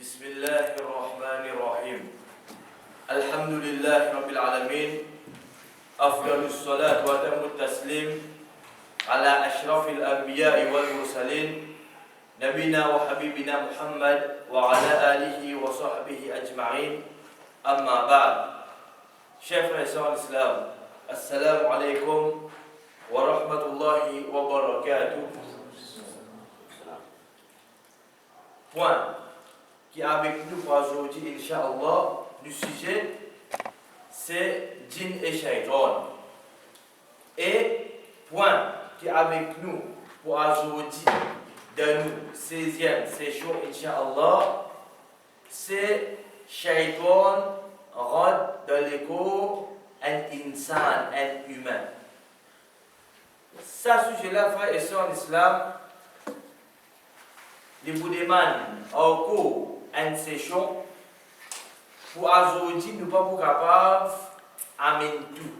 بسم الله الرحمن الرحيم الحمد لله رب العالمين أفضل الصلاة وأتم التسليم على أشرف الأنبياء والمرسلين نبينا وحبيبنا محمد وعلى آله وصحبه أجمعين أما بعد Chers frères et sœurs en islam, assalamu alaikum wa rahmatullahi wa barakatuh. Point qui est avec nous pour aujourd'hui, Inch'Allah, le sujet c'est djinn et shaitan. Et point qui est avec nous pour aujourd'hui, dans nous, 16e session, Inch'Allah, c'est shaitan rad dans l'écho, un insan, un humain. Ce sujet-là, frères et sœurs en islam, les vous demandent au cours d'une session pour aujourd'hui nous ne sommes pas capables d'amener tout.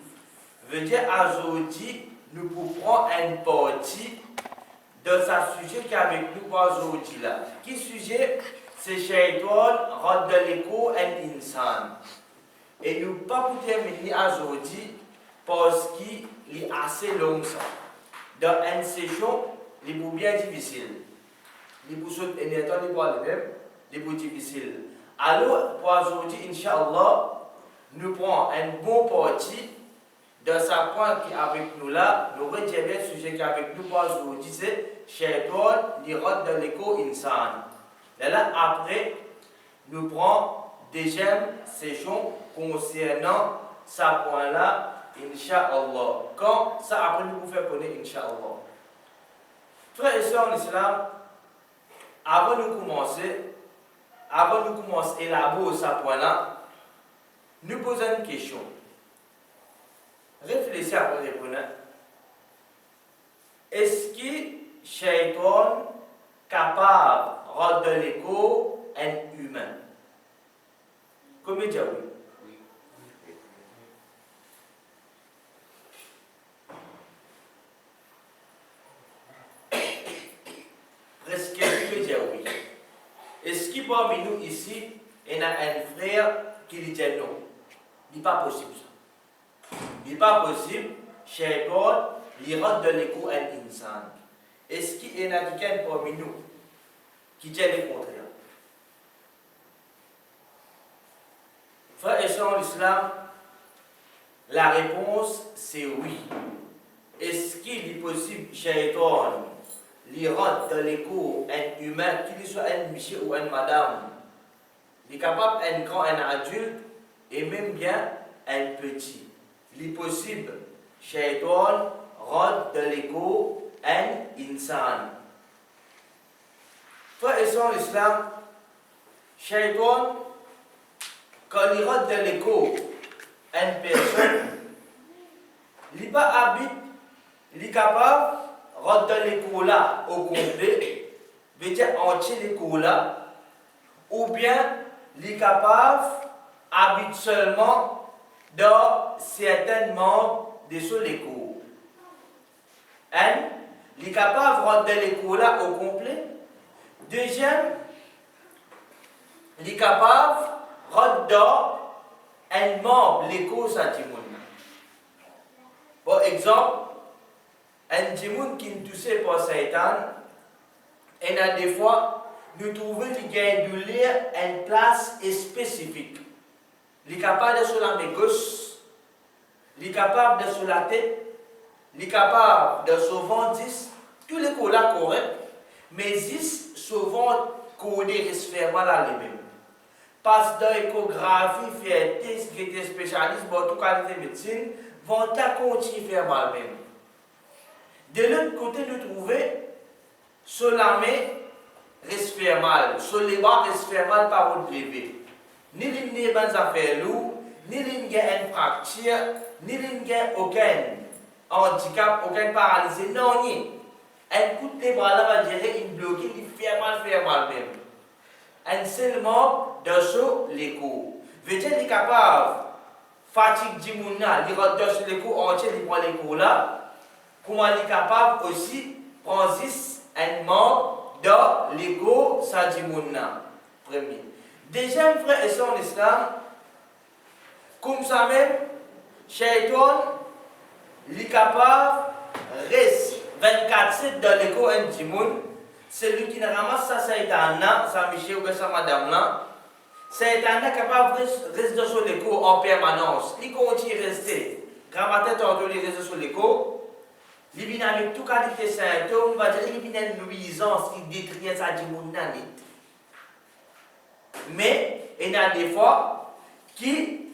Veut dire aujourd'hui nous pouvons prendre une partie de ce sujet qui est avec nous pour aujourd'hui là. Qui sujet? C'est shaitan rad dans l'écho, un insan. Et nous ne pouvons pas terminer aujourd'hui parce qu'il est assez long ça. Dans une session, il est bien difficile. Les bouchons et les temps, les bouts difficiles. Alors, pour aujourd'hui, Inch'Allah, nous prenons un bon parti de sa point qui est avec nous là. Nous retiendrons le sujet qui est avec nous pour aujourd'hui, c'est Shaitan, l'irad de l'éco-insan. Et là, après, nous prenons deuxième session concernant sa point là, Inch'Allah. Quand ça, après, nous pouvons faire connaître, Inch'Allah. Frères et sœurs en islam, avant de commencer à élaborer ce point-là, nous posons une question. Réfléchissez à votre répondre. Est-ce que Shaitan est capable de rendre l'écho un humain? Combien dire oui? Presque tout dire oui. Est-ce qu'il parmi nous ici, il y a un frère qui dit non? Il n'est pas possible ça. Il n'est pas possible. Shaitan, il rentre de l'écho un insan. Est-ce qu'il y en a quelqu'un parmi nous qui dit le contraire? Frères et sœurs en islam, la réponse c'est oui. Est-ce qu'il est possible, Shaitan, il rentre dans l'écho un humain, qu'il soit un monsieur ou une madame, il est capable un grand, un adulte, et même bien un petit. Il est possible, Shaitan rentre dans l'écho un insan. Frères et sœurs en islam, Shaitan, quand il rentre dans l'écho une personne, il n'est pas habite, il est capable de rentrer dans l'écho là au complet, veut dire entier l'écho là, ou bien il est capable d'habiter seulement dans certains membres de ce l'écho. Il est capable de rentrer dans l'écho là au complet. Deuxième, il est capable de rentrer dans un membre l'écho sentiment. Par exemple, un djimoun qui est touché par Satan, et a des fois, nous trouvons qu'il y a de lire une place spécifique. Il est capable de sur la main gauche, il est capable de sur la tête, il est capable de souvent 10, tous les coups là corrects, mais 10 souvent codés réfèrement à lui-même. Parce que l'échographie, fait test, qui était spécialiste, pour toute qualité de médecine, vont continuer à faire mal même. De l'autre côté, nous trouvons sur la main, reste faire mal, sur les bras, reste faire mal par votre bébé. Ni l'une des bonnes affaires lourdes, ni l'une qui a une fracture, ni l'une qui a aucun handicap, aucun paralysé, non, ni. Un coup de bras là va gérer une bloquée, il fait mal même. Un seul membre de ce l'écho. Veut dire qu'il est capable, fatigue du monde, il rentre sur l'écho entier, il prend l'écho là. Comment il est capable aussi de prendre un membre de l'écho Sadimouna. Premier. Deuxième frère et sœur en islam, comme ça même, Shaitan, il est capable de rester 24/7 dans l'écho intime. Celui qui ne ramasse ça, Shaitan, ça Michel ou ça madame là, Shaitan est capable de rester dans son écho en permanence. Il continue à rester. Grammaire tantôt, il reste sur l'écho. Il vient avec toute qualité de symptômes, on va dire qu'il vient une nuisance qui détruit sa dimonanite. Mais il y a des fois qui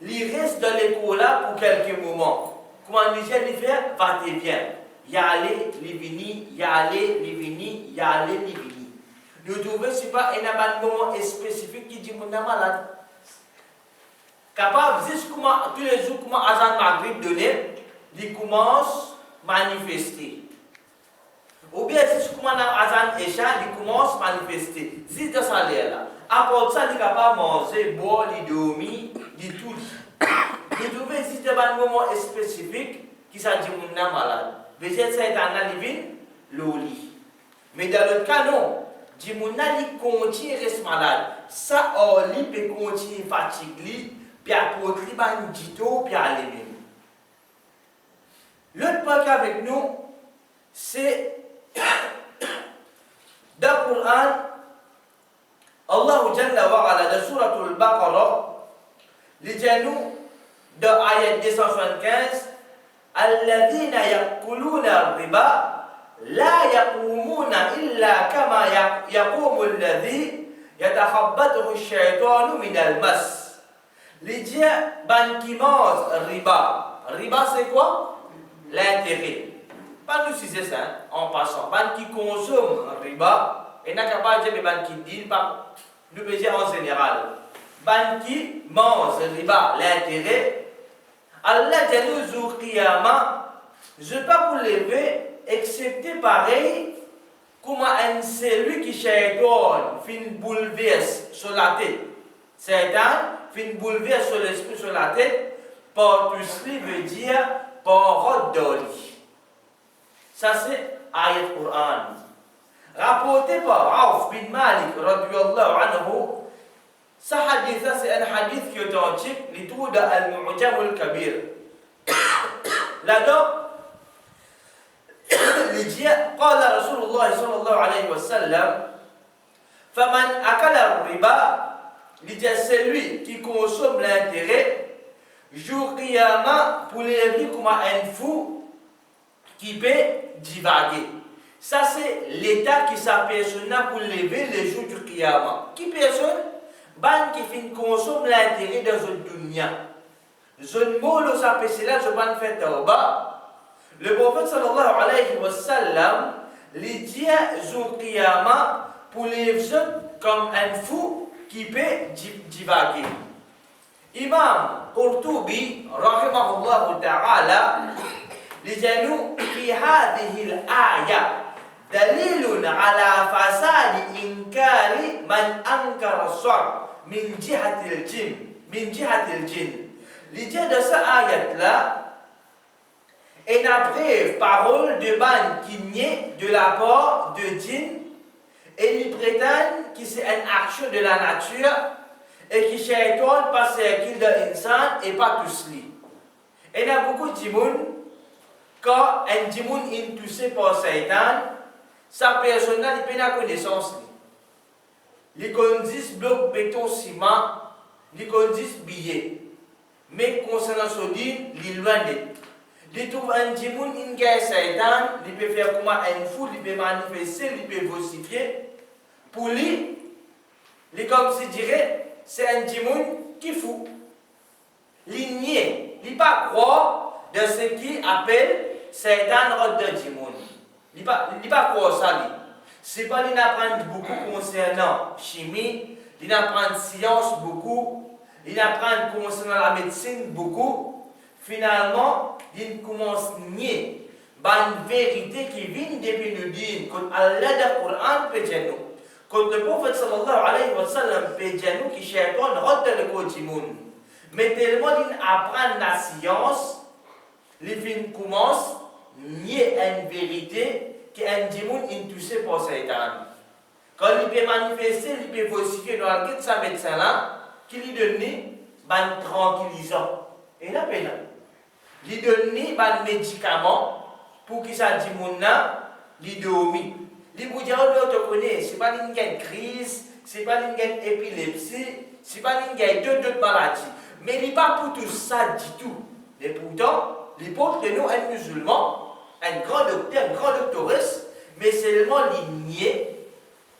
reste dans l'écho là pour quelques moments. Comment il fait, va et vient. Y aller, il vient, y aller, il vient, y aller, il vient. Nous trouvons que ce n'est pas un moment spécifique qui dit qu'on est malade. Capable, jusqu'à tous les jours, comment Azan Maghrib donné, il commence à manifester. Ou bien, jusqu'à Azan Esha, il commence à manifester. C'est de ça là. Après ça, il est capable de manger, boire, il dormir, il tout. Nous trouvons que c'est un moment spécifique qui s'est dit qu'on est malade. Mais c'est un living, l'oli. Mais dans le cas, non. Dimouna li continue à rester malade. Ça, il peut continuer fatigué, puis apporter un dito, puis aller même. L'autre point avec nous, c'est dans le Coran, Allah Jalla wa Ala, dans Surah Al-Baqarah, les nous, dans l'ayat 275, الذين يأكلون الربا لا يقومون إلا كما يقوم الذي يتخبطه الشيطان من المس. Les dieux qui mangent riba. Riba c'est quoi? L'intérêt. Pas nous si c'est ça, en passant. Ban qui consomment riba, et n'a qu'à pas dire ban qui dit, pas nous veux dire en général. Ban qui mangent riba, l'intérêt. Allah dit nous au qiyamah, je ne vais pas vous lever. Excepté pareil, comme un celui qui Shaitan fin bouleverse sur la tête. Satan fin bouleverse sur l'esprit sur la tête, par tout cela veut dire par rodoli. Ça c'est ayat Quran. Rapporté par Auf bin Malik radiyallahu anhu, ce hadith c'est un hadith qui est authentique, il trouve dans Al-Mu'jam al-Kabir. Là-dedans, قال رسول الله صلى الله عليه وسلم فمن أكل الربا لجا celui qui consomme l'intérêt jour qiyamah pour les vivre comme un fou qui peut divaguer. Ça c'est l'état qui s'aperçoit pour lever les jours du qiyamah. Qui personne? Ban qui fin consomme l'intérêt dans une dunya. Zone molo s'aperçoit là je ban fait tauba. Le prophète sallallahu alayhi wa sallam les dit au qiyamah pour les jeunes comme un fou qui peut divaguer. Imam Qurtubi rahimahullah ta'ala les nous في هذه الآية دليل على فساد إنكار من أنكر الصرف من جهة الجن. L'idée de cette ayat-là est une brève parole de ban qui naît de la part de djinn et ils prétendent que c'est une action de la nature et que Shaitan passe qu'il de l'insan et pas tout cela. Et il y a beaucoup de djimoun, quand un djimoun est touché par Shaitan, sa personne n'a pas de connaissance. Les conduisent bloc béton ciment, les conduisent billets. Mais concernant ce dit, il est loin d'être. Il trouve un djimoun, une guerre Satan, il peut faire comme un fou, il peut manifester, il peut vocifier. Pour lui, il est comme si dirait, c'est un djimoun qui fou. Il nie, il ne pas croire de ce qu'il appelle Satan ou de djimoun. Il ne pas croire ça. C'est pas qu'il apprend beaucoup concernant chimie, il apprend science beaucoup. Il apprend concernant la médecine beaucoup. Finalement, il commence à nier une vérité qui vient depuis le din. Quand Allah dans le Coran peut dire nous. Quand le prophète sallallahu alayhi wa sallam peut dire nous que Shaitan rentre dans le quotidien. Mais tellement il apprend la science, il commence à nier une vérité qu'un démon est touché par Satan. Quand il peut manifester, il peut vocifer dans le cas de sa médecin là, qui lui donne un tranquillisant. Et là, il lui donne un médicament pour qu'il ça dit mon nom, il dormit. Il vous dit, on te connaît, ce n'est pas une crise, ce n'est pas une épilepsie, ce n'est pas une d'autres maladies. Mais il n'est pas pour tout ça du tout. Mais pourtant, il porte de nous un musulman, un grand docteur, un grand doctoresse, mais seulement l'igné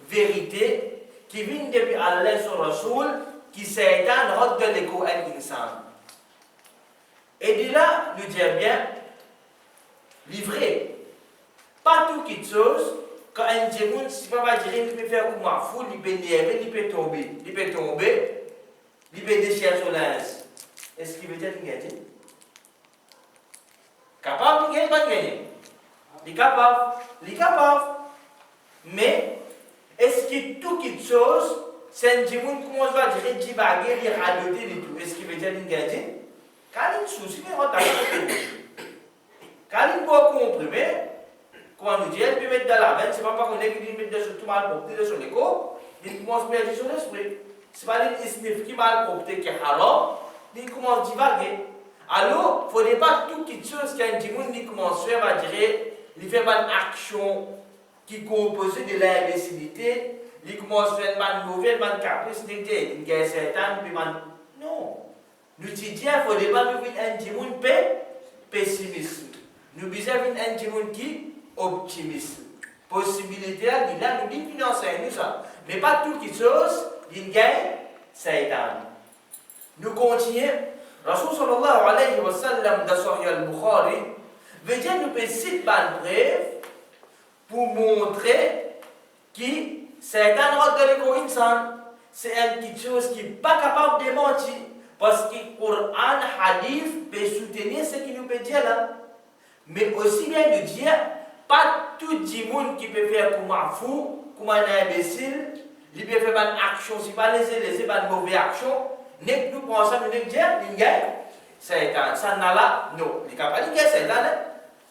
vérité qui vient depuis Allah sur Rasoul, qui s'est éteint de l'écho à l'insan. Et de là, nous disons bien, livré, pas tout qui chose, quand un djimoun, si pas dire, il peut faire comme un fou, il peut néer, il peut tomber, il peut déchirer son linge. Est-ce qu'il veut dire qu'il gagne? Capable de gagner, pas de gagner. Il est capable. Mais, est-ce que tout qui chose, c'est un djimoun, comment on va dire, il divaguer, il radoter et tout. Est-ce qu'il veut dire qu'il gagne? Quand il y a un souci, il va quand il peut comprimer, comment nous dire, il peut mettre dans la veine, c'est pas qu'on est qui met sur tout mal porté sur l'écho, il commence à perdre son esprit. C'est pas l'isnif qui mal porté qui est haram, il commence à divaguer. Alors, il ne faudrait pas tout quelque chose qu'un djimoun il commence à faire, va dire, il fait une action qui est composée de l'imbécilité, il commence à faire une mauvaise, une caprice, il gagne certains, puis non. Nous disons, il ne faudrait pas nous faire un djimoun pessimisme. Nous disons un djimoun qui optimisme. Possibilité, il a nous dit financer nous ça. Mais pas tout quelque chose, il gagne, ça est nous continuons. Rasul sallallahu alayhi wa sallam dans Sahih al-Bukhari veut dire nous peut citer une preuve pour montrer que c'est un ordre de l'éco-insan. C'est quelque chose qui n'est pas capable de mentir. Parce que le Coran, hadith, peut soutenir ce qu'il nous peut dire là. Mais aussi bien de dire, pas tout le monde qui peut faire comme un fou, comme un imbécile, il peut faire une action, si pas les une mauvaise action, n'est que nous pensons, nous dire, il gagne, c'est un, ça n'a là, non. Il est capable de gagner, c'est un,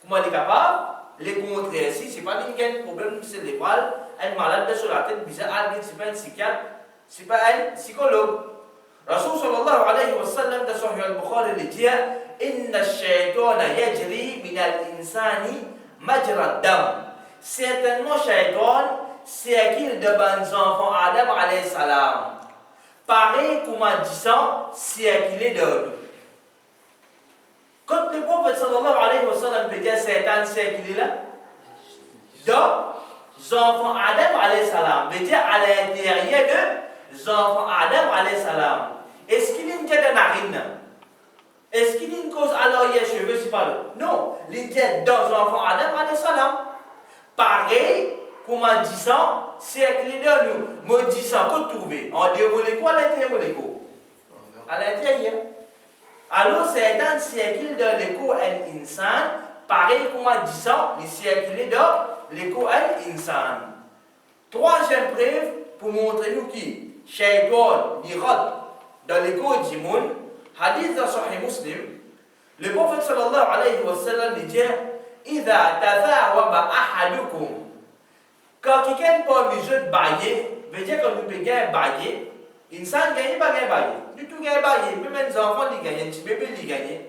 comment il est capable, les contrer, si c'est pas un problème cérébral, un malade sur la tête, bizarre, c'est pas un psychiatre, c'est pas un psychologue. Rasul sallallahu alayhi wa sallam dans Sahih al-Bukhari il dit inna ash-shaytana yajri min al-insani majra ad-dam. Certainement shaytan c'est qu'il de bons enfants Adam alayhi salam. Pareil comme en disant c'est qu'il est de nous. Quand le prophète sallallahu alayhi wa sallam peut dire Satan c'est qu'il est là, donc enfants Adam alayhi salam veut dire à l'intérieur de enfants Adam alayhi salam. Est-ce qu'il y a une tête de narine? Est-ce qu'il y a une cause à l'arrière-cheveux? C'est pas le. Non, les têtes dans l'enfant Adam alayhi salam. Pareil, comme en disant, c'est qu'il est de nous. Maudissant, qu'on trouve. En déroulé quoi à l'intérieur de l'écho? À l'intérieur. Alors, c'est un siècle de l'écho à l'insan. Pareil, comme en disant, le siècle de l'écho à l'insan. Troisième preuve pour montrer nous qui Shaytan, l'irad, dans l'écho du monde, hadith dans Sahih Muslim, le prophète sallallahu alayhi wa sallam dit Idha tathawaba ahadukum. Quand quelqu'un peut le jeu de bailler, veut dire que nous pouvons bailler, l'insan gagne pas gagne bailler. Du tout gagne bailler, même les enfants les gagnent, un petit bébé les gagnent.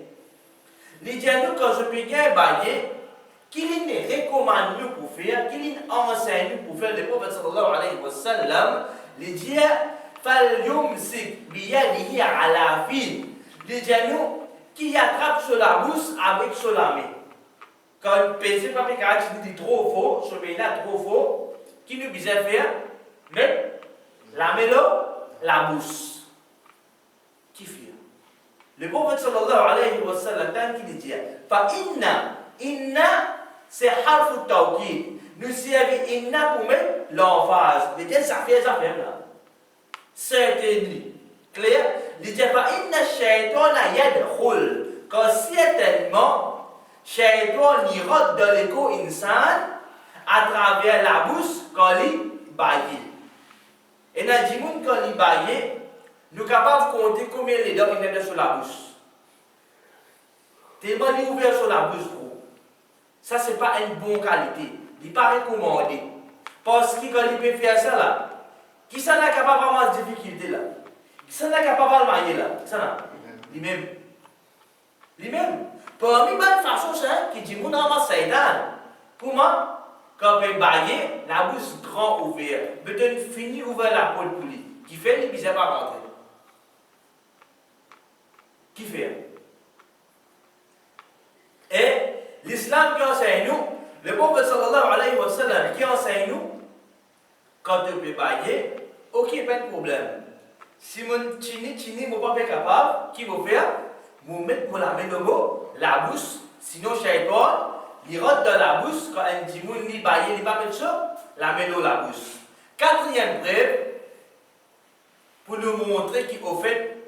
Les dit nous quand je peux gagner bailler, qu'il nous recommande nous pour faire, qu'il nous enseigne nous pour faire, le prophète sallallahu alayhi wa sallam, les dit فَلْيُمْسِكْ بِيَدِهِ عَلَى فِيهِ. Les genoux qui attrapent sur la bouche avec sur la main. Quand le PC pas tu dis trop faux, ce pays-là trop faux, qui nous disait faire mettre la main la bouche. Qui fait? Le prophète sallallahu alayhi wa sallam, tant qu'il dit, inna c'est harfu tawkid. Nous servons inna pour mettre l'emphase. Mais qu'est-ce que ça fait là? Certainement. Clair? Il dit pas inna shaytana yadkhul. Quand certainement, shaytan ira dans l'écho insan à travers la bouche quand il baille. Et dans le monde quand il baille, nous sommes capables de compter combien les dents il y a sur la bouche. Tellement il est ouvert sur la bouche. Ça, ce n'est pas une bonne qualité. Il paraît commandé. Parce que quand il peut faire ça là, qui s'en a capable vraiment de difficulté là? Qui s'en a capable de marier là? Qui s'en a? Lui-même. Lui-même. Parmi les façons, c'est qui dit, mon nom c'est Satan. Pour moi, quand on peut bailler, la bouche grand ouverte, peut-être fini ouvert la porte pour lui. Qui fait, il ne peut pas rentrer. Qui fait? Et l'islam qui enseigne nous, le prophète sallallahu alayhi wa sallam qui enseigne nous, quand tu peux bailler, ok, pas de problème. Si mon chini, mon pas capable, qui va faire? Vous mettez la main dans la bouche, sinon shaitan, il rentre dans la bouche, quand un petit monde il baille, il pas mettre ça, la main dans la bouche. Quatrième preuve, pour nous montrer qu'au fait,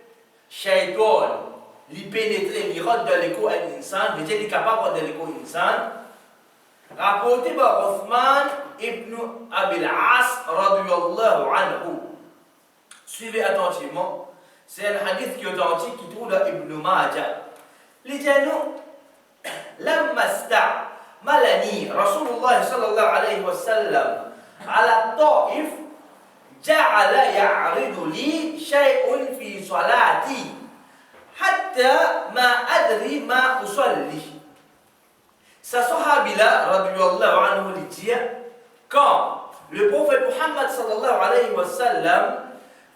shaitan, il pénètre, il rentre dans l'écho à l'insan, veut dire qu'il est capable de rentrer dans l'écho à l'insan. Rapporté par Othman ibn Abil As, radiyallahu anhu. Suivez attentivement. C'est un hadith qui est authentique qui trouve dans Ibn Majah. Les gens, لما استعملني رسول الله صلى الله عليه وسلم على الطائف جعل يعرض لي شيء في صلاتي حتى ما أدري ما أصلي. Sa sahabi-là, radiyallahu anhu, lui dit, quand le prophète Muhammad sallallahu alayhi wa sallam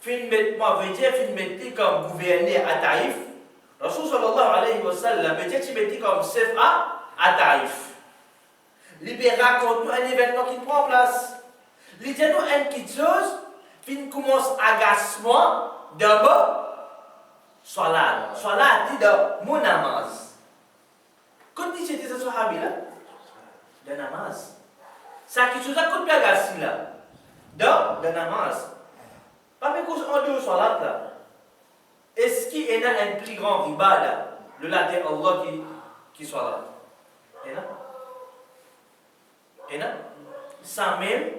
fait comme gouverneur à Taïf, Rasul sallallahu alayhi wa sallam fait comme chef à Taïf. Il raconte un événement qui prend place. Il dit nous une petite chose, qui commence agacement d'abord, salat. Salat dit de mon namaz. Quand il dit ce sahabi là, de namaz. Ça qui chose à côté de agacé là, de namaz. Pas mais qu'on en deux salat là. Est-ce qu'il y a un plus grand riba là, le latin Allah qui soit là? Et là, ça même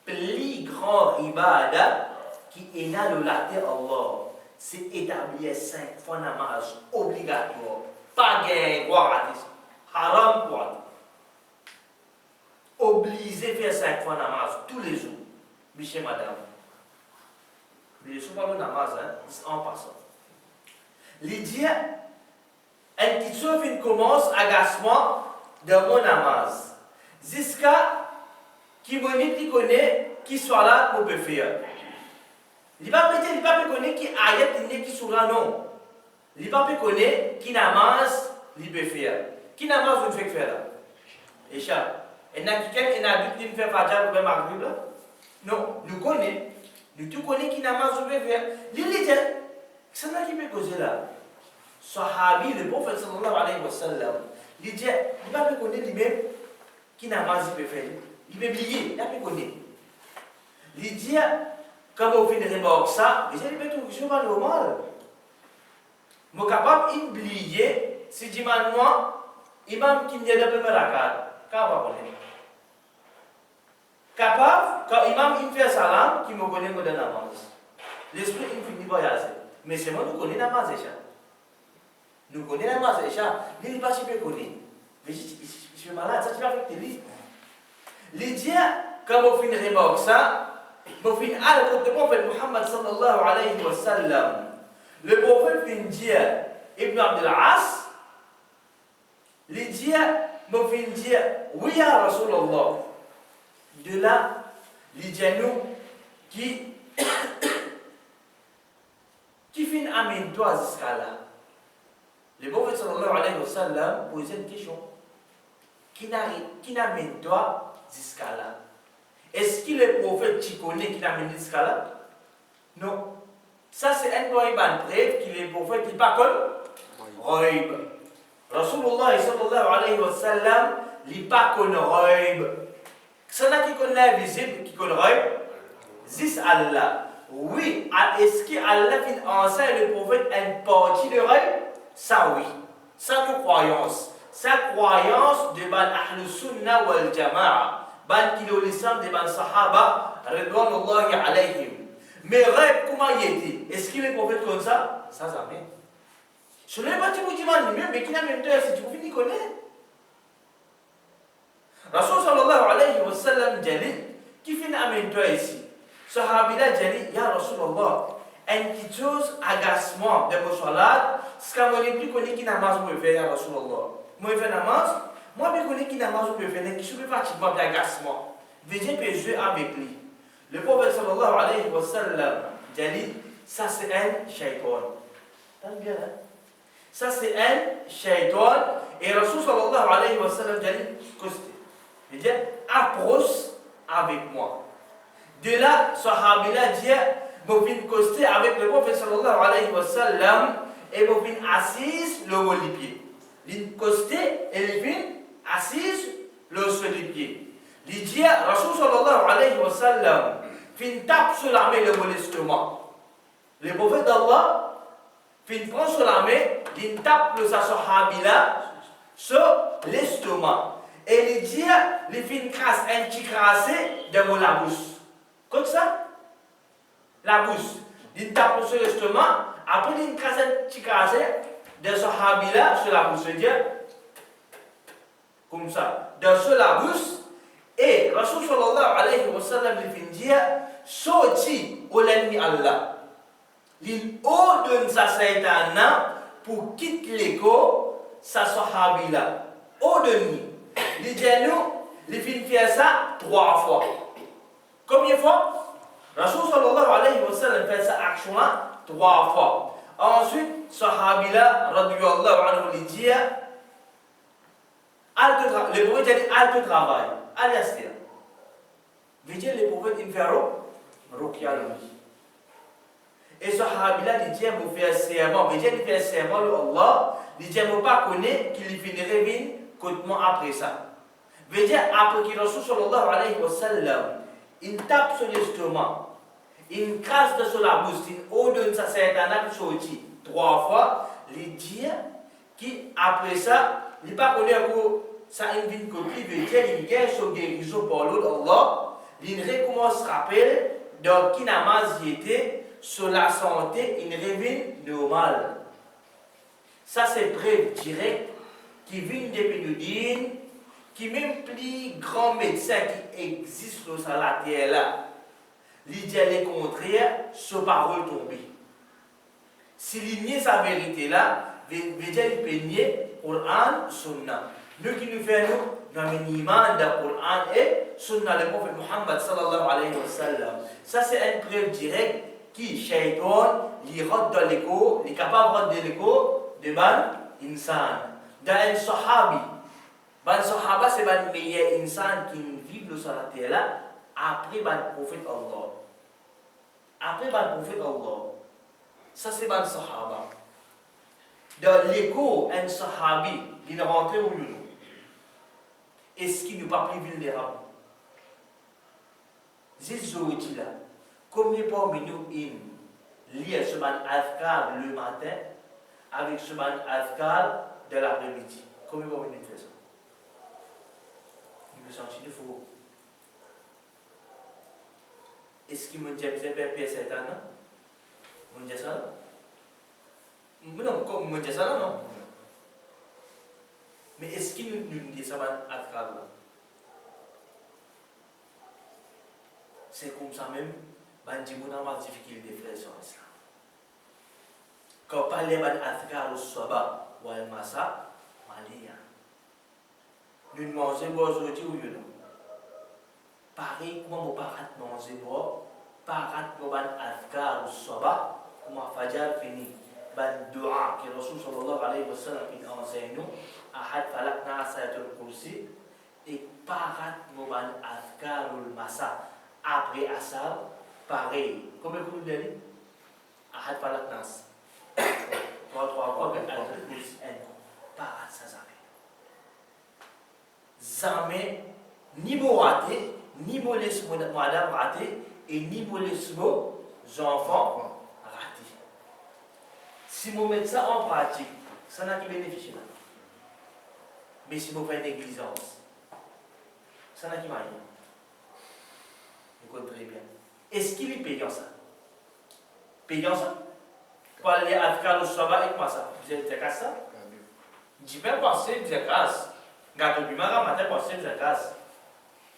plus grand ibada qui est là le latin Allah, c'est établir 5 fois namaz obligatoire, pas gain gratis, haram quoi. Obligé de faire 5 fois namaz tous les jours, monsieur madame. Mais je ne suis pas le namaz, en passant. L'idée, un petit chose qui commence agacement de mon namaz. Jusqu'à qui me connaît qui soit là pour me faire. Il va pas connaître qui ayat qui sera non. Il va pas connaître qui namaz il peut faire. Qui namaz vous fait faire là? Et ça. Et n'a qui fait fajr pour maghrib là? Non, nous connaissons. Nous tout connaissons qui namaz vous peut faire. L'idée, c'est là qui peut causer là. Sahabi, le prophète sallallahu alayhi wa sallam, il dit, il va pas connaître lui-même qui namaz il peut faire. Il peut oublier, il va pas connaître. Il dit, quand vous finirez par ça, il peut trouver chose normal. Je suis capable d'oublier si je dis moi, imam qui n'y a pas de rakat, capable. Capable, quand imam il fait salam, qui me connaît de namaz. L'esprit il finit par y aller. Mais c'est moi qui connais namaz déjà. Nous connaissons la masse, il n'est pas si peu connu. Mais je suis malade, ça tu vas affecter lui. L'idée, quand vous finirez par ça, vous finirez à l'époque du prophète Muhammad sallallahu alayhi wa sallam. Le prophète vient dire, Ibn Abdul As, l'idée, vous vient dire, oui, ya Rasulallah. De là, l'idée nous qui finit amène-toi jusqu'à là. Le prophète sallallahu alayhi wa sallam posait une question. Qui n'amène toi jusqu'à là? Est-ce que le prophète tu connais qui n'amène jusqu'à là? Non. Ça c'est un preuve qui le prophète n'est pas comme Raïb. Rasulullah sallallahu alayhi wa sallam n'est pas comme Raïb. C'est là qui connaît l'invisible, qui connaît Raïb. Zis Allah. Oui, est-ce que Allah enseigne le prophète une partie de Raïb? Ça oui, ça nous croyance. Sa croyance de ban Ahlus Sunnah wal Jama'a, ban qui est l'islam de ban Sahaba, Ridwanullahi alayhim. Mais rêve, comment il était? Est-ce qu'il est prophète comme ça? Ça jamais. Ce n'est pas tu vous dis mais qui n'a même pas si tu vous finis connaître. Rasul sallallahu alayhi wa sallam dit, qui Sahabila jadi, ya Rasulullah, une petite chose, agacement de vos salades, ce qu'on ne plus connaît qui namaz vous fait, ya Rasulullah. Moi, je fais namaz, moi, je connais qui namaz vous fait, qui souffre pratiquement d'agacement. Veuillez jouer avec lui. Le prophète sallallahu alayhi wa sallam, dit, ça c'est un shaitan. T'as bien, hein? Ça c'est un shaitan. Et Rasul sallallahu alayhi wa sallam, dit, costez. Il dit, approche avec moi. De là, Sahabila dit, vous venez coster avec le prophète sallallahu alayhi wa sallam et vous venez assise le haut des pieds. Vous coster et vous venez assise le haut des pieds. Il dit, Rasul sallallahu alayhi wa sallam, fin tape sur la main le molestement. Le prophète d'Allah, fin prend sur la main, il tape le sahabila sur l'estomac. Et il dit, il fin crasse un petit crassé de la bouche. Comme ça, la bouche. Il tape sur l'estomac, après il crasse un petit crassé de sahabila sur la bouche. Il dit, comme ça, de sur la bouche. Et Rasul sallallahu alayhi wa sallam il dit, sorti au l'ennemi Allah. Il ordonne sa saïtana pour quitter l'écho, sa sahabila. Ordonne. Il dit nous, il fait ça 3 fois. Combien de fois? Rasul sallallahu alayhi wa sallam fait cette action-là 3 fois. Ensuite, sahabila, radiyallahu anhu, il dit, le prophète dit, al travail. Alias, veut dire le prophète il fait ruqya lui. Et sahabila il dit vous faire serment, veut dire il fait serment Allah, il dit vous pas connaître qu'il finirait bien côtement après ça. Veut dire après que Rasul sallallahu alayhi wa sallam il tape sur l'estomac, il crasse de sur la bouche, il ordonne sa saïtana pour sortir 3 fois, il dit qu'après ça, il pas connaît encore ça une vie copie veut dire il gagne son guérison par l'autre Allah, il recommence rappel donc qui namaz y était sur la santé, il revient normal. Ça c'est preuve directe qui vient des pénudines, qui même plus grand médecin qui existe sur la terre là, il dit le contraire, sur parole tombée. S'il nie sa vérité là, veut dire il peut nier Coran, Sunnah. Nous qui nous faisons, nous avons un iman dans le Coran et Sunna le prophète Muhammad sallallahu alayhi wa sallam. Ça c'est une preuve directe qui, shaitan, il rentre dans l'écho, il est capable de rentrer dans l'écho de ban insan. Dans un sahabi, ban sahaba c'est ban meilleur insan qui vit sur la terre là, après ban prophète Allah. Après ban prophète Allah. Ça c'est ban sahaba. Dans l'écho, un sahabi, il est rentré au lieu. Est-ce qu'il n'est pas plus vulnérable? Zizouti là, combien parmi nous lire ce man azkar le matin avec ce man azkar de l'après-midi? Combien parmi nous fait ça? Il me semble qu'il faut. Est-ce qu'il me dit que c'est un peu cette année? On dit ça? Non, on dit ça non? Mais est-ce qu'il nous dit ça à travers? C'est comme ça même, on a des difficultés frères sur l'islam. Quand on parle de l'Athkar au Soba ou al Masa, nous mangeons aujourd'hui ou non? Pareil, comment on parle de manger, pareil, comment on parle d'Athkar au Soba, comment Fajar finit. Ben doa que Rasul sallallahu alayhi wa sallam enseigne nous, ahad falakna sayatul kursi et parat moban azkarul masa après asar pareil. Combien vous dites? Ahad falakna 3 fois ayatul kursi parat ça jamais ni mo raté ni mo laisse madame raté et ni mo laisse vos enfants. Si vous mettez ça en pratique, ça n'a qui bénéficie. Mais si vous faites négligence, ça n'a qui rien. Vous comprenez bien. Est-ce qu'il est payant ça? Payant ça? Pour aller à Afghan au Shabbat et quoi ça? Vous êtes à ça? Je vais passer, vous êtes à ça. Gâteau du matin, matin, passer, vous êtes à ça.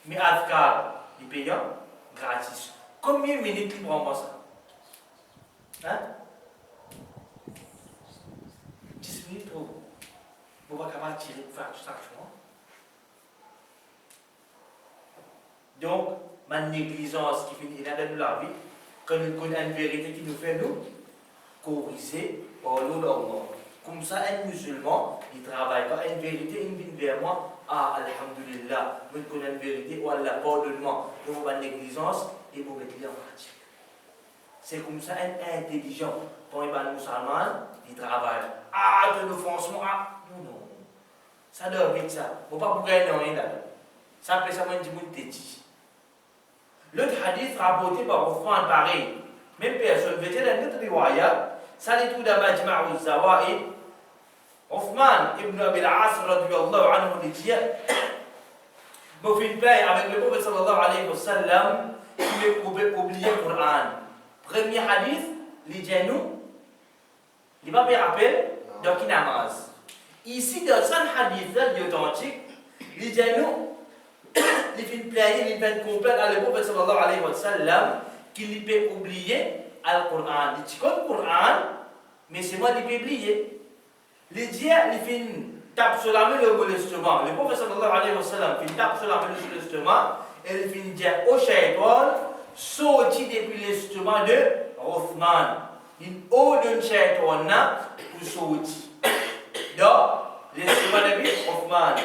Mais Afghan, il est payant gratis. Combien de minutes il prend ça? Hein? 10 minutes pour vous pas capable de tirer pour faire tout ça. Donc, ma négligence qui finit dans la vie, quand nous connaissons une vérité qui nous fait nous corriger par l'eau d'Allah. Comme ça, un musulman, il travaille quand une vérité, il vient vers moi. Ah, alhamdulillah, nous connaissons une vérité, ou Allah, pardonne-moi. Donc, ma négligence, et vous mettez en pratique. C'est comme ça, un intelligent, pour un musulman, il travaille. Ah, de l'offensement, ah, non. Ça doit vite ça. Il ne faut pas vous gagner rien là. Ça fait ça, moi, je dis. L'autre hadith rapporté par Othman pareil. Même personne. Vous voyez, dans notre riwaya, ça les tout d'abord Majma'u Zawaid. Othman ibn Abi al-As radiyallahu anhu dit me fait une paix avec le prophète sallallahu alayhi wa sallam qui pouvait oublier le Coran. Premier hadith, les genoux, il va faire appel dans qui namaz. Ici, dans ce hadith-là, authentique, les genoux, il fait une plaie, il fait une complète à le prophète sallallahu alayhi wa sallam qu'il peut oublier le Coran. Il dit le Coran, mais c'est moi qui peux oublier. Il dit, il fait une tape sur la main le molestement. Le prophète sallallahu alayhi wa sallam fait une tape sur la main le molestement et il fait une dire au shaitan, sorti depuis l'estomac de Othman. Il ordonne shaitan pour sortir. Donc, l'estomac de Othman.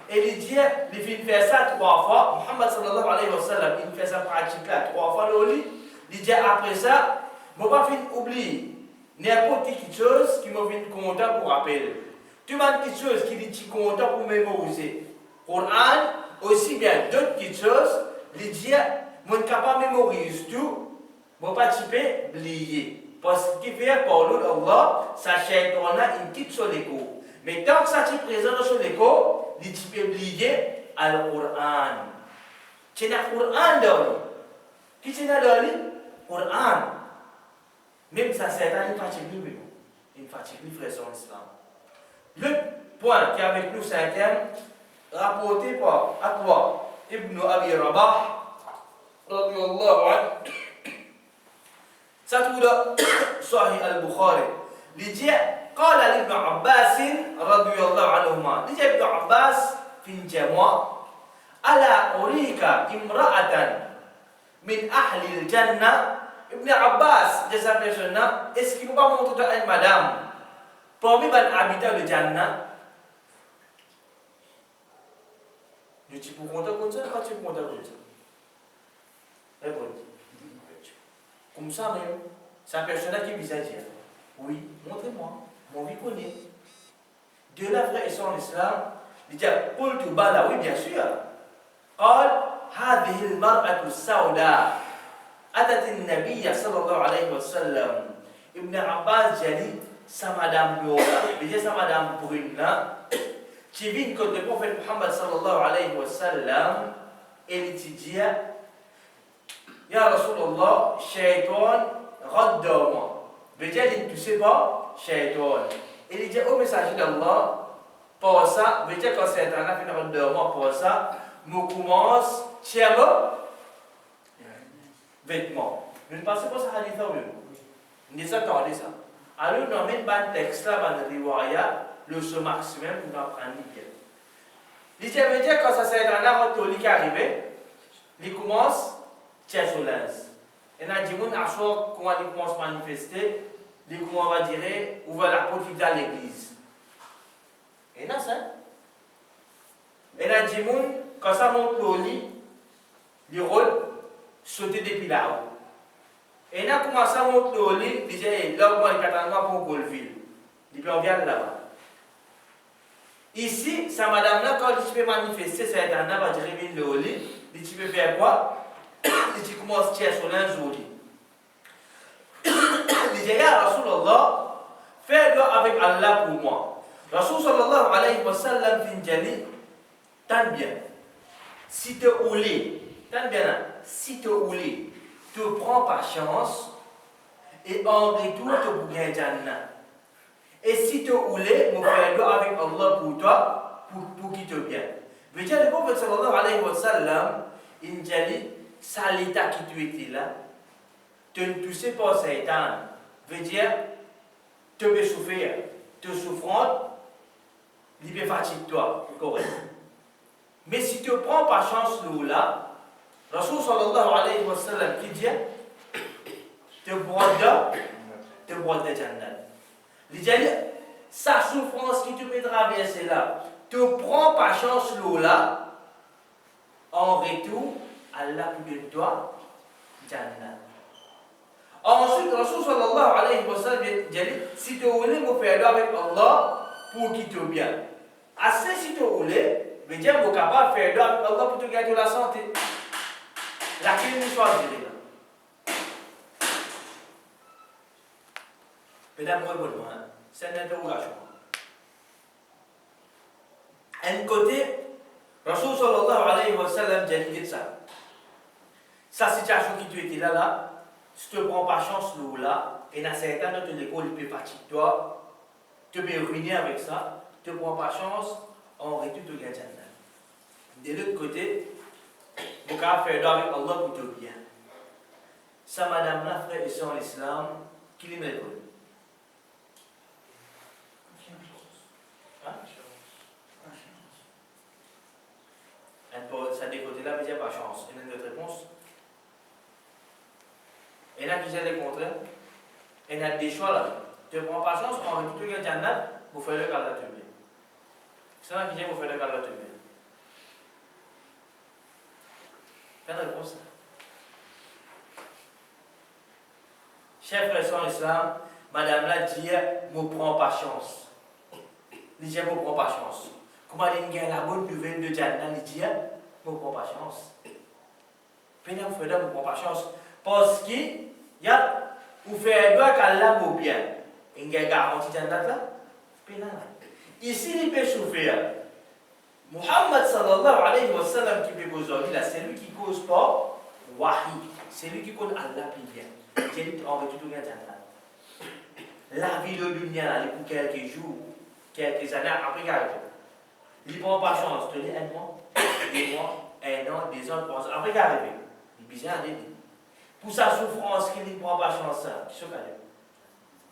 Et il dit, il fait ça 3 fois. Muhammad sallallahu alayhi wa sallam, il fait ça pratique là 3 fois le lit. Il dit après ça, je ne vais pas oublier n'importe quelle chose qui m'a fait content pour rappeler. Tu m'as quelque chose qui dit content pour mémoriser. Coran, aussi bien d'autres petites choses, il dit, je ne suis capable de mémoriser tout, je ne vais pas oublier. Parce que fait par Allah, ça cherche une petite sur l'écho. Mais tant que ça est présent sur l'écho, il peut oublier le Coran. Tu as le Coran dans lui. Qui tu as dans lui? Coran. Même ça, c'est une fatigue, une fatigue, frère sur l'islam. Le point qui est avec nous, cinquième, rapporté par Atwa ibn Abi Rabah, radiyallahu anhu. Ça tout dans Sahih al-Bukhari. Il dit, قال لابن عباس رضي الله عنهما لجاء ابن عباس في الجمع ألا أريك امرأة من أهل الجنة ابن عباس جزا personne est-ce qu'il ne peut pas montrer à une madame parmi les habitants de Jannah? Je dis pour compter comme ça, pas tu pour compter comme ça. Répondez. Comme ça même, c'est un personnage qui vise à dire oui, montrez-moi. Mon vie connaît. De la frère et son islam, il dit, قلت بلى, oui bien sûr. قال هذه المرأة السوداء أتت النبي صلى الله عليه وسلم. Ibn Abbas dit, sa madame Noura, il dit sa madame brune là, qui vient contre le prophète Muhammad sallallahu alayhi wa sallam, et il dit, Ya Rasulallah, shaitan, radda-moi. Il dit, il ne sait pas. Shaitan. Il dit au messager d'Allah, pour ça, vous dire quand c'est un affaire de moi, pour ça, nous commence à tirer vêtements. Nous ne passons pas ça à l'histoire. Nous disons attendez ça. Alors nous avons un texte là, dans le riwaya, le ce maximum pour nous apprendre bien. Il dit, vous dire quand ça c'est un affaire qui est arrivé, il commence à tirer sur l'ins. Et là, il dit, comment il commence à manifester. Comment on va dire, ouvre la porte à l'église. Et là, ça. Et là, Jimoun, quand ça monte au lit, il rôle, sauter depuis là-haut. Et là, comment ça monte au lit, il dit, là, moi, il y a pour Golville. Il dit, on vient là-bas. Ici, sa madame-là, quand tu peux manifester, ça va dire, il vient au lit, il dit, tu peux faire quoi? Il dit, comment se tient sur l'un au lit. Il dit, Ya Rasulallah, fais-le avec Allah pour moi. Rasul sallallahu alayhi wa sallam finjali, tant bien. Si tu oublies, tant bien, si tu oublies, tu prends patience et en retour tu gagnes Jannah. Et si tu oublies, nous fais-le avec Allah pour toi, pour qui te bien. Mais le prophète sallallahu alayhi wa sallam, injali, ça l'état qui tu étais là. te toucher par Satan, veut dire, te peux souffrir, te souffrante, il peut fatiguer toi, correct. Mais si tu prends pas chance là, Rasul sallallahu alayhi wa sallam qui dit, te bois de Jannah. Il dit, sa souffrance qui te peut traverser là, te prends pas chance là, en retour, Allah pour de toi, Jannah. Ensuite, Rasul sallallahu alayhi wa sallam dit, si tu voulais me faire avec Allah pour qu'il te bien. Assez si tu voulais, mais dire que tu es capable de faire avec Allah pour te garder la santé. Laquelle nous choisir là? Mesdames, c'est une interrogation. Un côté, Rasul sallallahu alayhi wa sallam dit ça. Sa situation qui tu étais là, si tu ne prends pas chance là, et dans certains de l'école, il peut partir toi, tu peux ruiner avec ça, tu ne prends pas chance, en retour tu gagnes. De l'autre côté, vous pouvez faire avec Allah pour te bien. Ça, madame là, frère et sœur en islam, qui lui met ça des côtés là, mais il n'y a pas de chance. Il y a une autre réponse. Il y en a qui disent le contraire. Il y en a des choix là. Tu ne prends pas chance, on va tout gagner Jannat, vous faites le cas de la tubée. C'est là qui dit vous faites le cas de la tubée. Quelle réponse? Chef frère en islam, madame là dit, ne prends pas chance. Il dit, ne prends pas chance. Comment il y a la bonne nouvelle de Jannah, il dit, ne prends pas chance. Puis vous faites ne prends pas chance. Parce que, vous faites droit qu'Allah vous bien. Il y a garantie Jannah là. Ici, il peut souffrir. Muhammad sallallahu alayhi wa sallam qui peut aujourd'hui là, c'est lui qui cause pas wahi. C'est lui qui connaît Allah plus bien. C'est lui qui en retour de Jannah. La vie de dunya là, pour quelques jours, quelques années après qu'elle il ne prend pas chance, tenez un mois, 2 mois, 1 an, 2 ans, 3 ans, après qu'elle arrive. Il est bien arrivé. Pour sa souffrance, qu'il ne prend pas chance, qui se calme.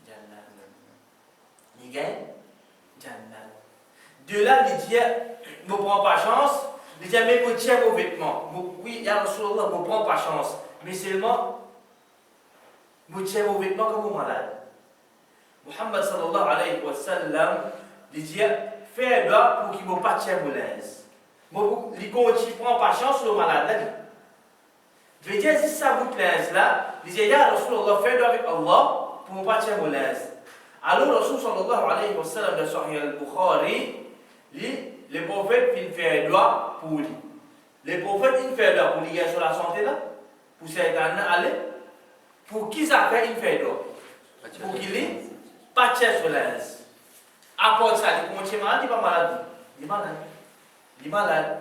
Jannah. Il gagne Jannah. De là, il dit, ne prends pas chance. Il dit, mais vous tirez vos vêtements. Oui, ya Rasulullah, ne prends pas chance. Mais seulement, vous tirez vos vêtements comme vous malade. Muhammad sallallahu alayhi wa sallam, il dit, fais doigt pour qu'il ne pas tirer vos linges. Il ne prend pas chance le malade. Je veux dire, si ça vous plaise là, il dit, ya Rasulullah, fais doigt avec Allah pour ne pas tirer vos linges. Alors, Rasul sallallahu alayhi wa sallam, dans Sahih al-Bukhari, les prophètes, ils font doigt pour lui. Les prophètes, ils font doigt pour lui sur la santé là, pour certains aller. Pour qui ça fait, ils font doigt? Pour qu'il ait pas de sur l'aise. Après ça, il continue malade, il n'est pas malade. Il est malade. Il est malade.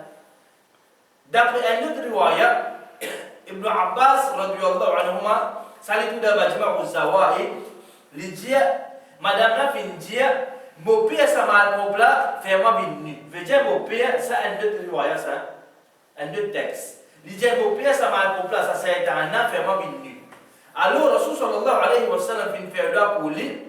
D'après un autre riwaya, Ibn Abbas, radiyallahu anhuma, ça lui tout d'abord, Majma' al-Zawaid, il dit, madame la fin dit, mon père, ça m'a propre là, fais-moi venu. Veut dire, mon père, ça un autre riwaya, ça, un autre texte. Il dit, mon père, ça m'a propre là, ça c'est un an, fais-moi venu. Alors, Rasul sallallahu alayhi wa sallam, fin fait là pour lui,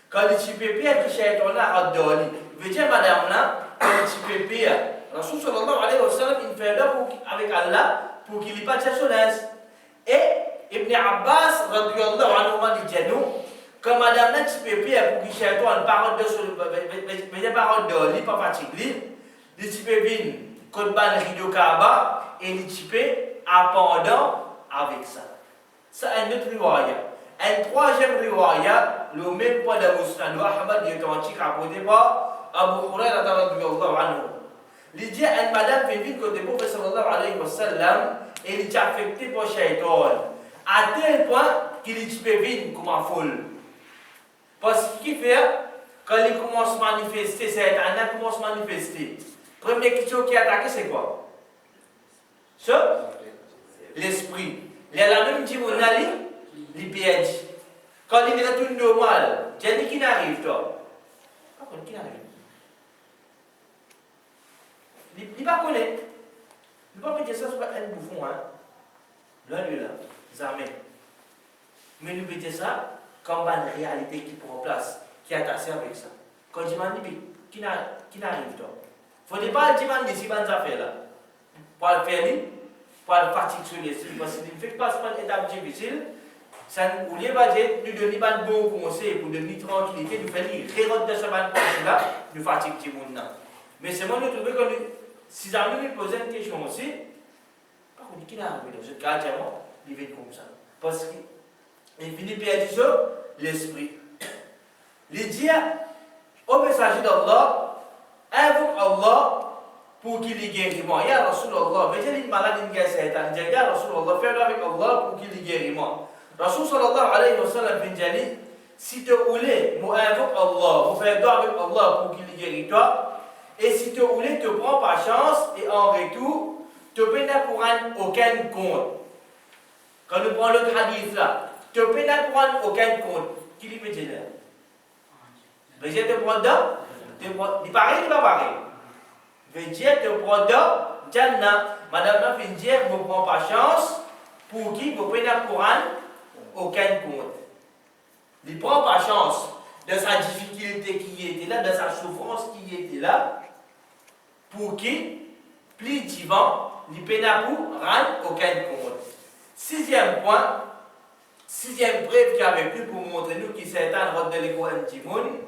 quand il dit, pépé, qui chante on a adoré. Veut dire, madame là, quand il dit, pépé, Rasul sallallahu alayhi wa sallam, il fait là avec Allah, pour qu'il n'y ait pas de chassonnage. Et Ibn Abbas, radiyallahu anhu, dit, nous, quand madame là, tu peux payer pour qu'il chante une parole de lit, pas fatigué, il dit, pépé, quand ban rideau Kaaba, et il dit, appendant avec ça. C'est un autre riwaya. Un troisième riwaya, le même point de Musnad Ahmad, est authentique rapporté par Abu Hurairah radiyallahu anhu. Il dit à une madame qui vit côté prophète sallallahu alayhi wa sallam, et il est affecté par Shaitan. À tel point qu'il est vivre comme un folle. Parce qu'il fait, quand il commence à manifester, c'est un commence à manifester. Première question qui est attaquée, c'est quoi? Ça? L'esprit. Il y a la même dit, on a il perd. Quand il est tout normal, j'ai dit qu'il n'arrive pas. Pas qu'il n'arrive. Il ne pas connaître. Il ne pas dire ça sur un bouffon. Hein. Là, lui, là. Jamais. Mais nous mettons ça comme une réalité qui prend place, qui est attaché avec ça. Quand je m'en dis, qui n'arrive pas. Il ne faut pas dire que si on fait là, pour le faire, pour le fatigue sur les cibles, parce qu'il ne fait pas une étape difficile, ça nous lieu pas nous donner un bon conseil pour donner tranquillité, nous faire réroter de ce là, nous fatigue tout le monde. Mais c'est moi nous trouver que si jamais nous poser une question aussi, par contre, qui n'arrive pas dans ce cas, il va être comme ça. Parce qu'il finit par dire ça, l'esprit. Il dit au messager d'Allah, invoque Allah pour qu'il y guérisse. Ya Rasulallah, mais j'ai une maladie de Satan. Il dit, Ya Rasulallah, fais-le avec Allah pour qu'il y guérisse. Rasul sallallahu alayhi wa sallam dit, si tu voulais, moi invoque Allah, moi fais avec Allah pour qu'il y guérisse toi. Et si tu voulais, tu prends pas chance et en retour, tu ne peux pas prendre aucun compte. Quand nous prenons le hadith là, tu ne peux pas prendre aucun compte. Qui lui peut dire là? Mais je te prends dedans, il paraît, il va pareil. Je te prends dedans, Jannah, madame la fin dire, je ne prends pas chance, pour qui je ne peux pas prendre aucun compte. Il ne prend pas chance de sa difficulté qui était là, de sa souffrance qui était là, pour qui, plus divin, il ne peut pas rendre aucun compte. Sixième point, sixième preuve qu'il y a avec nous pour montrer nous qui c'est un rôle de l'école Timoun,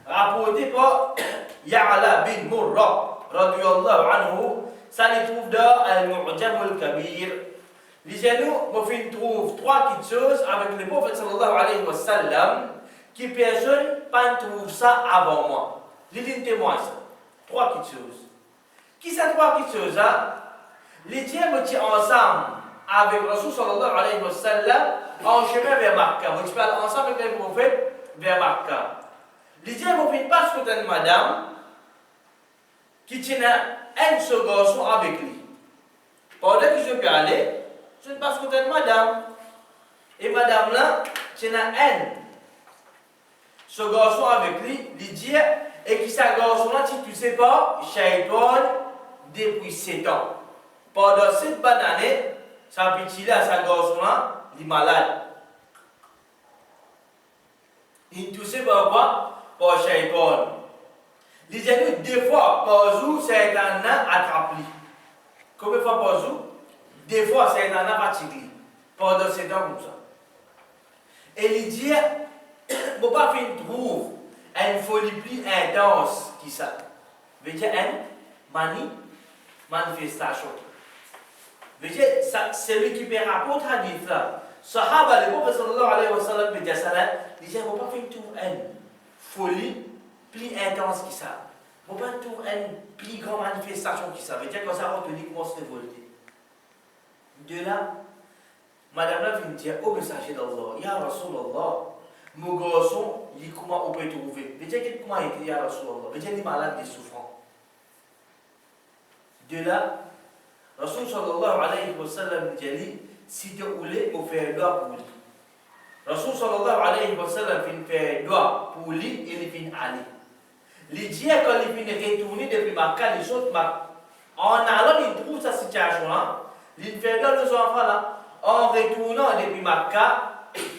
rapporté par Ya'la bin Murra, radiyallahu anhu, ça les trouve dans Al-Mu'jam al-Kabir. Lisez-nous, on trouve trois petites choses avec le prophète sallallahu alayhi wa sallam, qui personne pas trouve ça avant moi. Lisez témoin ça. Trois petites choses. Qui sont trois petites choses hein? Les dieux me ensemble avec Rasul sallallahu alayhi wa sallam en chemin vers Makkah. Vous parlez ensemble avec le prophète vers Makkah. Les dieux me pas ce que une madame qui tient un seul garçon avec lui. Pendant que je peux aller, je ne passe que une madame. Et madame là, tient un. Ce garçon avec lui, il dit, et qui ce garçon là, si tu ne sais pas, Shaitan depuis 7 ans. Pendant cette bonne année, sa petite là, sa garçon là, il est malade. Il ne sait pas quoi, par Shaitan. Il dit, deux fois par jour, Shaitan attrape lui. Combien de fois par jour? Deux fois, Shaitan fatigue. Pendant 7 ans comme ça. Et il dit, il ne faut pas faire une folie plus intense qui ça. Veut dire une manifestation. Veut dire, c'est lui qui peut rapporter hadith là. Sahaba, le prophète sallallahu alayhi wa sallam, il dit, il ne faut pas faire une folie plus intense qui ça. Il ne faut pas faire une plus grande manifestation qui ça. Veut dire que ça va tenir comment se révolter. De là, madame là vient dire au messager d'Allah, Ya Rasulallah, mon garçon, il comment on peut trouver. Veut dire comment il était Ya Rasulallah. Veut dire qu'il est malade, il est souffrant. De là, Rasul sallallahu alayhi wa sallam dit, si tu voulais, on fait un doigt pour lui. Rasul sallallahu alayhi wa sallam fait un doigt pour lui et il fait aller. Les dieux, quand il finit retourner depuis Makkah, les autres, en allant, il trouve sa situation là, il fait un doigt aux enfants là, en retournant depuis Makkah,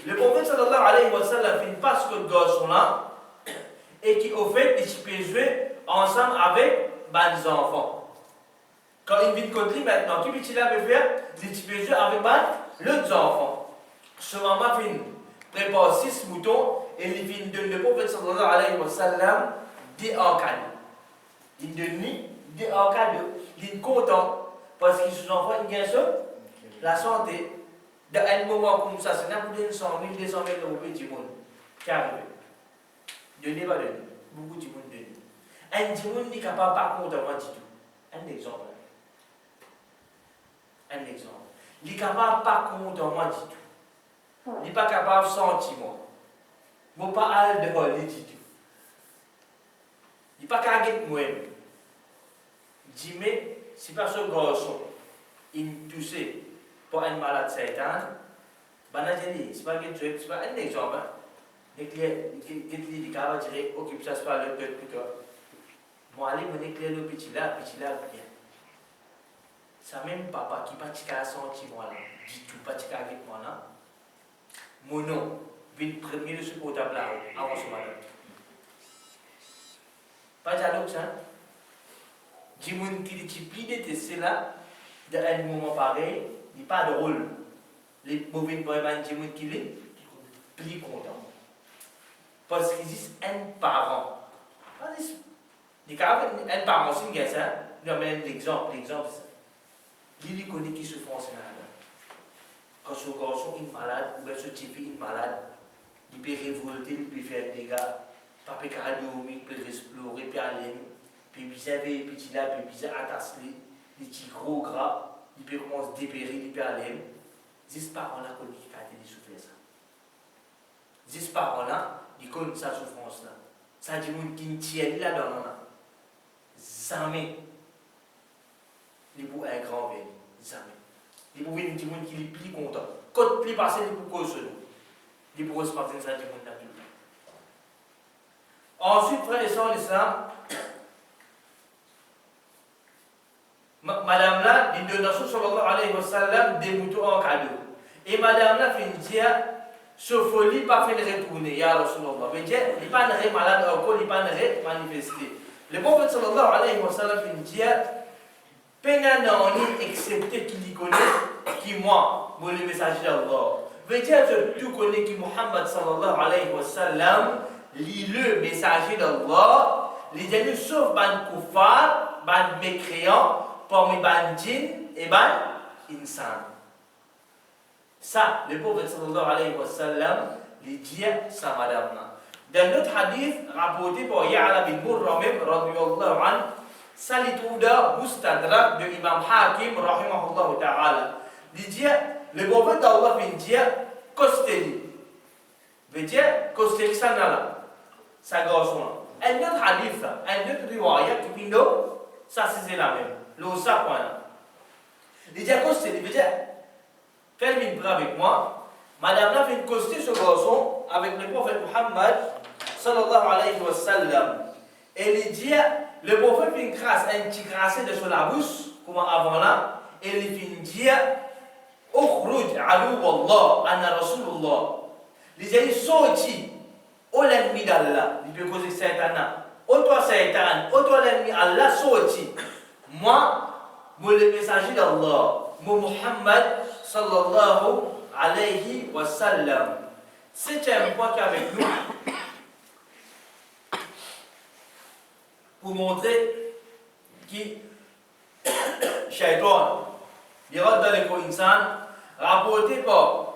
le prophète sallallahu alayhi wa sallam fait pas ce que le garçon là, et qui au fait, il peut jouer ensemble avec les enfants. Quand il vient contre lui maintenant, qui peut-il faire? Il peut jouer avec l'autre enfant. Ce moment fin prépare 6 moutons et il vient de le prophète sallallahu alayhi wa sallam des en cadeau. Il donne des en cadeau. Il est content parce que ses enfants ils gagnent la santé. Dans un moment comme ça, c'est n'importe 100 000, 200 000 euros petit monde qui arrive. Donnez pas donner. Beaucoup de monde donne. Un petit monde n'est capable pas contre moi du tout. Un exemple. Un exemple. Il n'est capable pas contre moi du tout. Il n'est pas capable de sentir moi. Je ne pas aller dehors du tout. Il n'est pas capable de moi. Dis, mais si pas ce garçon, il me touche pour un malade Satan, c'est pas un exemple. Les clients capable de dire, ok, ça se passe le plus tard. Moi, allez, mon éclair le petit là, bien. Ça même papa qui pas tika senti moi là, du tout pas tika avec moi là. mon nom, vient premier le supportable là, avant ce matin. Pas dialogue ça. Du monde qui dit plus détesté là, dans un moment pareil, il n'est pas drôle. Les mauvais poèmes du monde qui est plus content. Parce qu'ils disent un parent. Un parent, c'est une ça. Nous amène l'exemple. L'exemple, c'est lui connaît qui se font en Sénat. Quand ce garçon est malade, ou bien ce type est malade, il peut révolter, il peut faire des dégâts. Papa peut dormir, il peut explorer, il peut aller. Puis il avait petit là, puis il a attaché, les petits gros gras, il peut commencer à dépérir, il peut aller. 10 parents-là connaissent qui a été souffrir ça. 10 parents-là, ils connaissent sa souffrance-là. Ça dit que qui ne tient là dans là. Jamais. Il pour un grand bien. Jamais. Il pour venir dire qu'il est plus content. Quand il passe, il pour cause de nous. Il pour se passer ça du monde là. Ensuite, frère et sœurs, l'islam. Madame là, il donne sallallahu alayhi wa sallam des moutons en cadeau. Et madame là fait dire, ce folie pas fait retourner, ya Rasulullah. Veut dire, il n'est pas malade encore, il n'est pas manifesté. Le prophète sallallahu alayhi wa sallam fait dire, penanani excepté qui lui connaît, qui moi, mon le messager d'Allah. Veut dire, je tout connais qui Muhammad sallallahu alayhi wa sallam, le messager d'Allah, les gens sauf ban koufar, ban mécréants, parmi ban djinn et ban insan. Ça, le prophète sallallahu alayhi wa sallam, les dit ça madame. Dans notre hadith, rapporté par Ya'la bin Murramim, radiyallahu anhu, ça les trouve dans Mustadrak de Imam Hakim, rahimahullah ta'ala. Il dit, le prophète d'Allah vient dire, Kosteli. Veut dire, Kosteli ça n'a là. Ça garçon. Un autre hadith, un autre riwaya qui vient ça c'est la même. L'osa point. Il dit, Kosteli, veut dire, faites une bras avec moi. Madame là fait coster ce garçon avec le prophète Muhammad sallallahu alayhi wa sallam. Et il dit, le prophète fait une crasse, un petit crassé de sur la bouche, comme avant là, et il fait dire, Ukhruj alu wallah, anna rasulullah. Il dit, sorti, ô l'ennemi d'Allah, il peut causer Satan. Ô toi Satan, ô toi l'ennemi Allah, sorti. Moi, le messager d'Allah, mon Muhammad sallallahu alayhi wa sallam. Septième point qu'avec nous, pour montrer que Shaitan, il rentre dans le Coran, rapporté par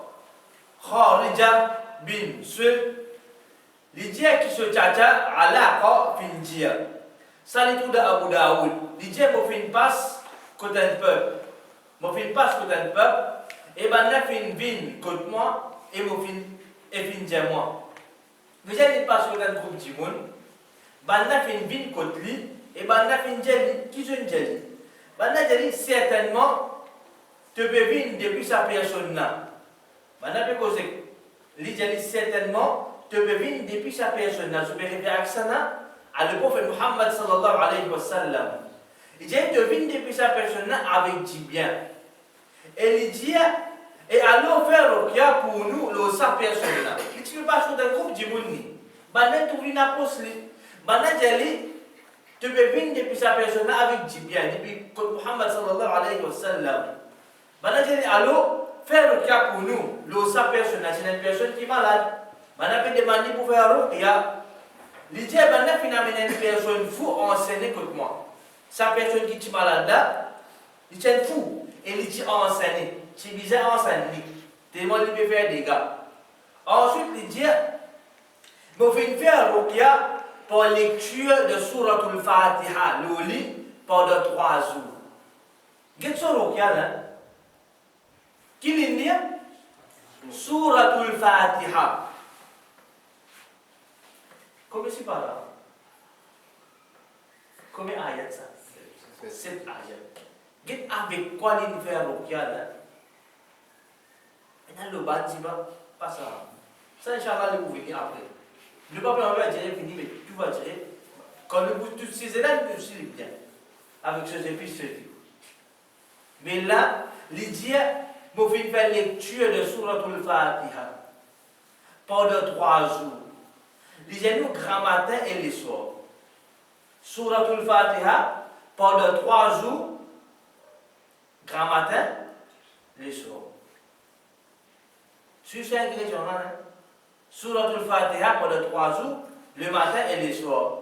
Kharija bin Sul, il dit qui se tchacha ala fin dia. Ça les trouve dans Abu Daoud. Il dit pour faire une passe côté un peuple. Moi fais une passe côté un peuple. Et ben là fait une vine côté moi et moi fin dia moi. Vous avez une passe côté un groupe du monde. Ben là fait une vine côté lui et ben là fait une jelly qui je ne jelly. Ben là jelly certainement te peux venir depuis sa personne là. Ben là peut causer. Lui jelly certainement te peux venir depuis sa personne là. Je peux répéter avec ça là. À le prophète Muhammad sallallahu alayhi wa sallam. Il dit de venir depuis sa personne avec du bien. Et il dit, et allons faire ruqya pour nous, le sa personne là. Il dit, pas sur un groupe du monde. Maintenant, tu viens apostler. Maintenant, tu peux venir depuis sa personne avec du bien. Depuis Muhammad sallallahu alayhi wa sallam. Maintenant, il dit, allons faire ruqya pour nous, le sa personne là. C'est une personne qui est malade. Maintenant, il peut demander pour faire ruqya. Il dit, maintenant, finalement, une personne fou enseigner contre moi. Sa personne qui est malade là, il est fou. Et il dit enseigner. C'est bizarre enseigner. Tellement il peut faire des dégâts. Ensuite, il dit, il faut faire ruqya pour lecture de Suratul Fatiha, le lit, pendant 3 jours. Qu'est-ce que ruqya là? Qui lit Suratul Fatiha. Combien c'est par là? Combien ayat ça? 7 ayat. Avec quoi il fait ruqya là? Maintenant le bas dit pas ça. Ça, Inch'Allah, vous venez après. Le papa va dire, fini, mais tu vas dire. Quand le bout de ces élèves, tu sais bien. Avec ce épices, mais là, il dit, il faut faire lecture de Suratul Fatiha. pendant 3 jours. Lisez-nous grand matin et le soir. Suratul Fatiha pendant 3 jours, grand matin, le soir. Sur ces ingrédients-là, Suratul Fatiha pendant 3 jours, le matin et le soir.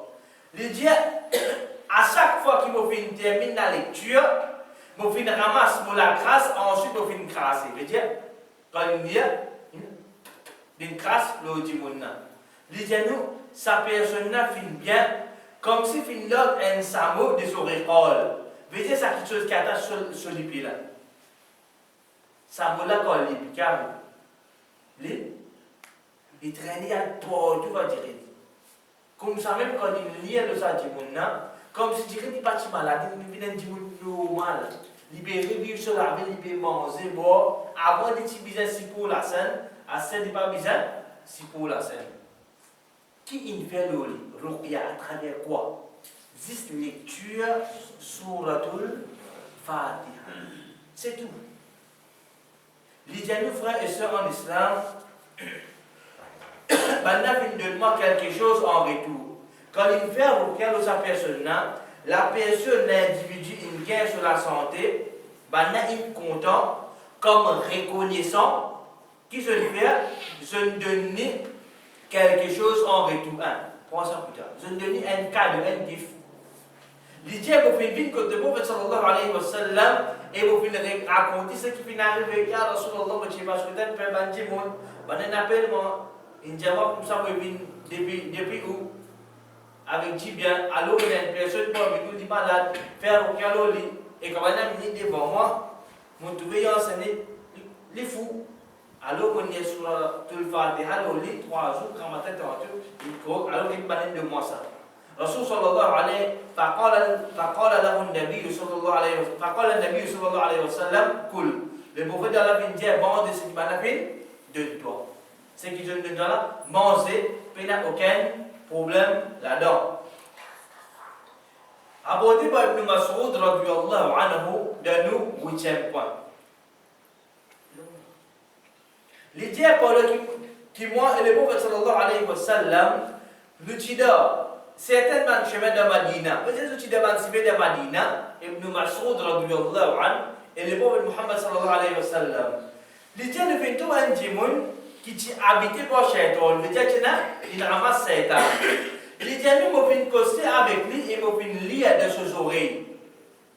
Le Dieu, à chaque fois qu'il me termine la lecture, je ramasse la grâce, ensuite je finis grâce. Le Dieu, quand il dit, une grâce, le dit mon nom. Le Dieu, nous, sa personne finit bien, comme si il donne un samo de son école. Vous voyez, c'est quelque chose qui attache sur les pieds là. Samo là, quand il est piqué, il traîne à tout, tu vas dire. Comme ça, même quand il lit le sentiment, comme si il n'est pas malade, il est un normal. Il peut vivre sur la vie, il peut manger, boire, avoir des petits business si pour la scène, à scène, il pas besoin, si pour la scène. Qui il fait le ruqya à travers quoi? Juste lecture Suratul Fatiha. C'est tout. Les jeunes frères et sœurs en islam, maintenant, il demande quelque chose en retour. Quand il fait ruqya de sa personne, la personne, l'individu, il gagne sur la santé, maintenant, il est content, comme reconnaissant, qui se fait, je donne quelque chose en retour. Prends ça plus tard. Je donne un cadeau, un gift. L'idée, vous faites vite que le prophète sallallahu alayhi wa sallam, et vous faites raconter ce qui finit arrivé, ya Rasulallah, je ne sais pas ce que tu as fait, je ne appelle moi. Il dit, moi, comme ça, depuis où? Avec Jibien, alors il y a une personne qui est venue malade, faire un caloli, et quand on a mis devant moi, je trouvais enseigner les fous. Alors, on est sur tout le Fatiha, le lit, 3 jours, quand matin, il court, alors il m'a de moi ça. Rasul sallallahu alayhi فقال له النبي صلى الله عليه وسلم فقال النبي صلى الله عليه وسلم كل. Le prophète d'Allah vient dire, bon, de ce qui m'a fait, donne-toi. Ce qui donne de là, manger, il n'y a aucun problème là-dedans. Abordé par Ibn Mas'ud, radiyallahu anhu, de nous, 8e point. L'idée pour qui moi et le prophète sallallahu alayhi wa sallam, l'utida, certainement chemin de Madina, peut-être l'utida de Madina, Ibn Mas'ud, radiyallahu anhu, et le prophète Muhammad sallallahu alayhi wa sallam. L'idée de faire tout un djimoun, qui est habité par Shaitan, veut dire qu'il ramasse Shaitan. Il dit à nous, il faut coster avec lui et il faut lire de ses oreilles.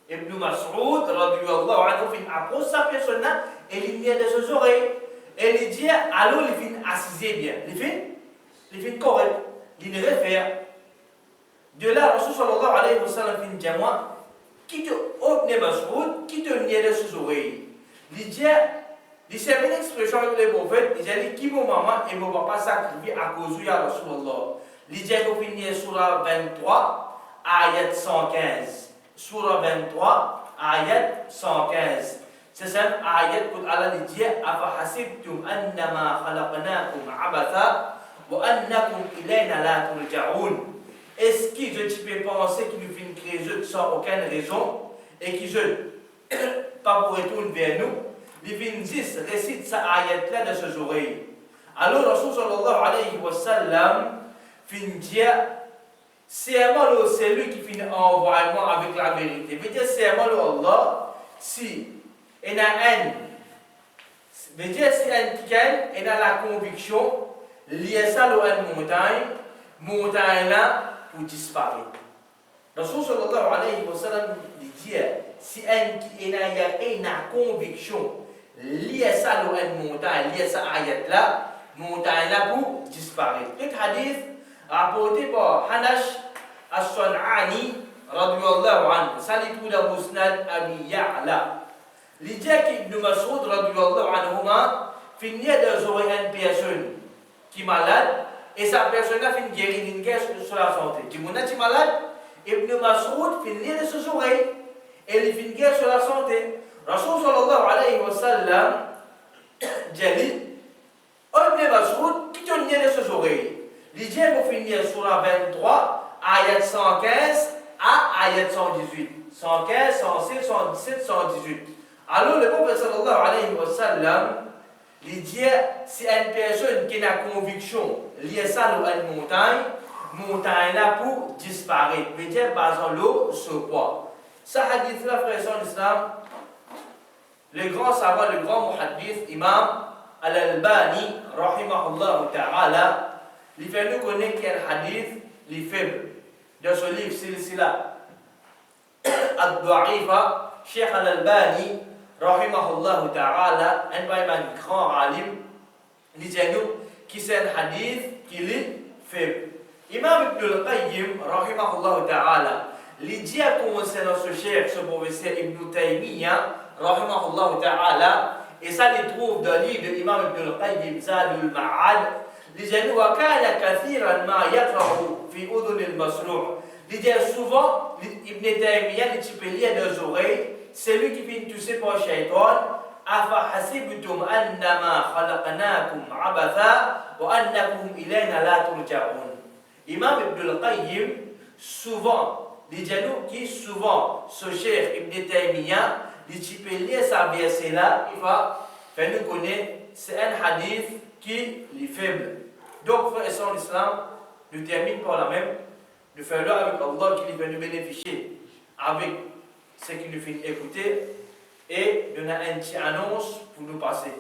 Ibn Mas'ud, radiyallahu anhu, il approche sa personne et il lit de ses oreilles. Et il dit, alors il fait assiser bien. Il fait correct. Il réfère. De là, Rasul sallallahu alayhi wa sallam dit à moi, qui te ouvre Mas'ud, qui te lit de ses oreilles. Il dit, il s'est une expression avec les prophètes, il a dit qui mon maman et mon papa sacrifient à cause de Rasulullah. Il dit qu'on finit Surah 23, ayat 115. Surah 23, ayat 115. C'est ça, ayat que Allah dit Afa hasibtum annama khalaqnakum abatha wa annakum ilayna la turja'un. Est-ce que je peux penser qu'il nous fait créer sans aucune raison et qu'il ne pas pour retourner vers nous? L'Ibn 10 récite sa ayat-là de ses oreilles. Alors, Rasul sallallahu alayhi wa sallam finit dire, c'est lui qui finit envoyer moi avec la vérité. Veut dire, c'est Allah, si il y a un, veut dire, si il a la conviction, lié ça à une montagne là, pour disparaître. Rasul sallallahu alayhi wa sallam dit, si il a une conviction, lié ça à une montagne, lié ça à ayat là, montagne là pour disparaître. Le hadith rapporté par Hanash as-Sun'ani radiyallahu anhu, salitu la musnad Abi Ya'la. L'idée qu'Ibn Mas'ud radiyallahu anhu finit de jouer une personne qui est malade et sa personne a fini de guérir sur la santé. Qui est malade, Ibn Mas'ud finit de se oreilles et il finit sur la santé. Rasul sallallahu alayhi wa sallam dit Ibn Mas'ud qui tenait de ses oreilles. L'idée pour finir sur la 23, ayat 115 à ayat 118. 115, 116, 117, 118. Alors le prophète sallallahu alayhi wa sallam Il dit, c'est une personne qui a conviction, liée ça à une montagne là pour disparaître. Mais dire, par exemple, l'eau se boit. Ça, hadith là, frère et l'islam, le grand savant, le grand muhaddith, imam Al-Albani, rahimahullah ta'ala, il fait nous connaître qu'il y a un hadith, les faibles. Dans ce livre, Silsila Ad-Da'ifa, Cheikh Al-Albani, rahimahullah ta'ala, un grand alim, il dit nous qui c'est un hadith qui est faible. Imam Ibn al-Qayyim, rahimahullah ta'ala, il dit à commencer dans ce cheikh, ce professeur Ibn Taymiyyah, rahimahullah ta'ala, et ça les trouve dans le livre de l'imam Ibn al-Qayyim, Zadul Ma'ad, il dit وكان كثيرا ما يقرأ في أذن المسروع. Il dit souvent, Ibn Taymiyyah, il peut lire dans les oreilles, c'est lui qui vient toucher par Shaitan. أفحسبتم أنما خلقناكم عبثا وأنكم إلينا لا ترجعون. Imam Ibn al-Qayyim, souvent, il dit qui souvent, ce cheikh Ibn Taymiyyah, il peut lire sa verset là, il va faire nous connaître, c'est un hadith qui est faible. Donc, frère et sœurs en islam, nous terminons par la même. Nous faisons avec Allah qui va nous bénéficier avec ce qui nous fait écouter et nous avons une petite annonce pour nous passer.